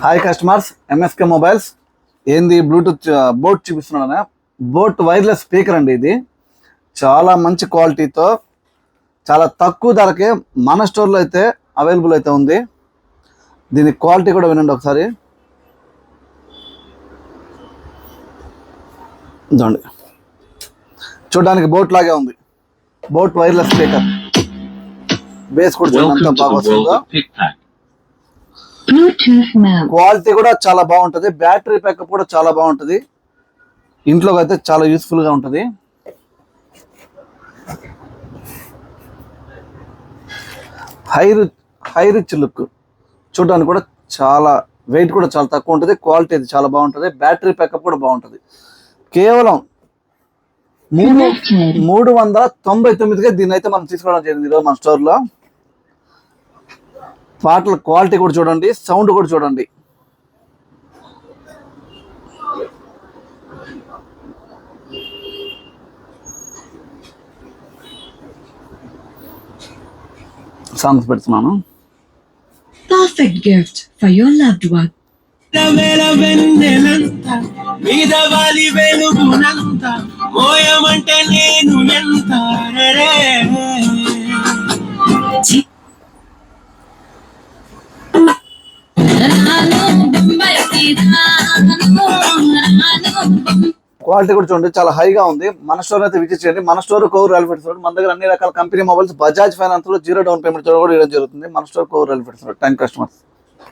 Hi customers, MSK mobiles. ఏంది Bluetooth boat చూపిస్తున్నాను. Boat wireless speaker అండి. ఇది చాలా మంచి క్వాలిటీతో చాలా తక్కువ ధరకే మన స్టోర్లో అయితే అవైలబుల్ అయితే ఉంది. దీని క్వాలిటీ కూడా వినండి ఒకసారి. చూడండి, చూడడానికి బోట్ లాగే ఉంది. Boat wireless speaker. బేస్ కూడా చూడండి ఎంత బాగా వస్తుందో. క్వాలిటీ కూడా చాలా బాగుంటుంది. బ్యాటరీ బ్యాకప్ కూడా చాలా బాగుంటుంది. ఇంట్లోకి అయితే చాలా యూస్ఫుల్ గా ఉంటుంది. High rich look. చూడడానికి కూడా చాలా వెయిట్ కూడా చాలా తక్కువ ఉంటుంది. క్వాలిటీ అయితే చాలా బాగుంటుంది. బ్యాటరీ బ్యాకప్ కూడా బాగుంటుంది. కేవలం 399గా దీన్ని అయితే మనం తీసుకోవడం జరిగింది ఈరోజు మన స్టోర్లో. పాటల క్వాలిటీ కూడా చూడండి, సౌండ్ కూడా చూడండి. సాంగ్స్ పెడుతున్నాను. Perfect gift for your loved one. Quality కూడా చూడండి, చాలా హైగా ఉంది. మన స్టోర్ అయితే విజిట్ చేయండి. మన స్టోర్ కోవూరు ఎలిఫెంట్స్ రోడ్. మన దగ్గర అన్ని రకాల కంపెనీ మొబైల్స్, బజాజ్ ఫైనాన్స్ లో 0 డౌన్ పేమెంట్ కూడా ఇవ్వడం జరుగుతుంది. మన store Kovur elephants road. Thank you customers.